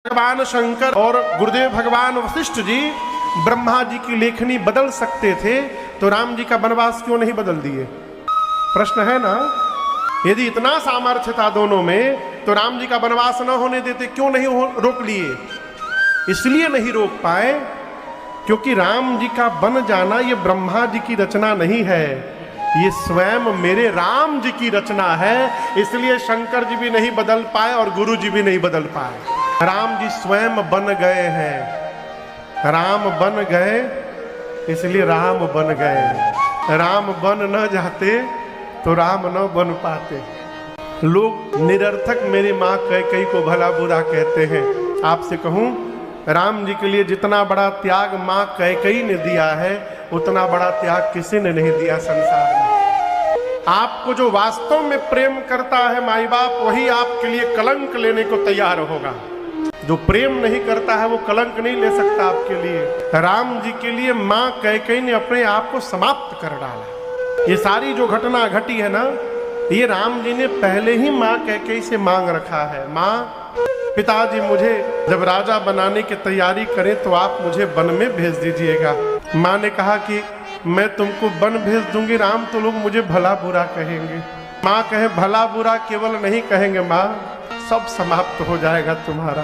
भगवान शंकर और गुरुदेव भगवान वशिष्ठ जी ब्रह्मा जी की लेखनी बदल सकते थे तो राम जी का वनवास क्यों नहीं बदल दिए? प्रश्न है ना। यदि इतना सामर्थ्य था दोनों में तो राम जी का वनवास न होने देते, क्यों नहीं रोक लिए? इसलिए नहीं रोक पाए क्योंकि राम जी का बन जाना ये ब्रह्मा जी की रचना नहीं है, ये स्वयं मेरे राम जी की रचना है। इसलिए शंकर जी भी नहीं बदल पाए और गुरु जी भी नहीं बदल पाए। राम जी स्वयं बन गए हैं, राम बन गए इसलिए राम बन गए। राम बन न जाते तो राम न बन पाते। लोग निरर्थक मेरी माँ कैकेयी को भला बुरा कहते हैं। आपसे कहूँ, राम जी के लिए जितना बड़ा त्याग माँ कैकेयी ने दिया है उतना बड़ा त्याग किसी ने नहीं दिया संसार में। आपको जो वास्तव में प्रेम करता है माई बाप, वही आपके लिए कलंक लेने को तैयार होगा। जो प्रेम नहीं करता है वो कलंक नहीं ले सकता आपके लिए। राम जी के लिए माँ कैकेयी ने अपने आप को समाप्त कर डाला। ये सारी जो घटना घटी है ना, ये राम जी ने पहले ही माँ कैकेयी से मांग रखा है। माँ, पिताजी मुझे जब राजा बनाने की तैयारी करें तो आप मुझे वन में भेज दीजिएगा। माँ ने कहा कि मैं तुमको वन भेज दूंगी राम, तो लोग मुझे भला बुरा कहेंगे। माँ कहे भला बुरा केवल नहीं कहेंगे माँ, सब समाप्त हो जाएगा तुम्हारा।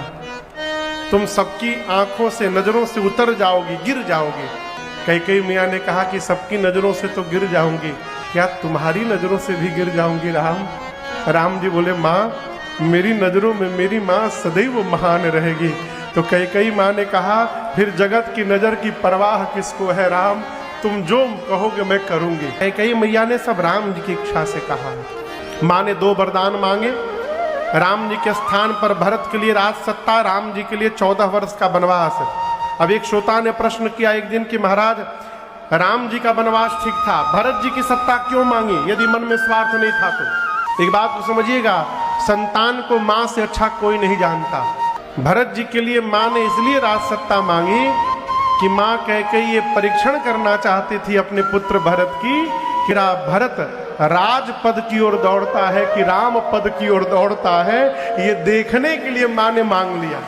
तुम सबकी आंखों से, नजरों से उतर जाओगी, गिर जाओगी। कैकेयी मियाँ ने कहा कि सबकी नजरों से तो गिर जाऊंगी, क्या तुम्हारी नजरों से भी गिर जाऊंगी राम? राम जी बोले माँ, मेरी नजरों में मेरी माँ सदैव महान रहेगी। तो कैकेयी माँ ने कहा फिर जगत की नजर की परवाह किसको है राम, तुम जो कहोगे मैं करूंगी। कैकेयी मैया ने सब राम जी की इच्छा से कहा। माँ ने 2 वरदान मांगे। राम जी के स्थान पर भरत के लिए राज सत्ता, राम जी के लिए 14 वर्ष का वनवास। अब एक श्रोता ने प्रश्न किया एक दिन कि महाराज, राम जी का वनवास ठीक था, भरत जी की सत्ता क्यों मांगी यदि मन में स्वार्थ नहीं था तो? एक बात को समझिएगा, संतान को माँ से अच्छा कोई नहीं जानता। भरत जी के लिए माँ ने इसलिए राज सत्ता मांगी कि माँ कैकेयी ये परीक्षण करना चाहती थी अपने पुत्र भरत की कि भरत राज पद की ओर दौड़ता है कि राम पद की ओर दौड़ता है, ये देखने के लिए माँ ने मांग लिया।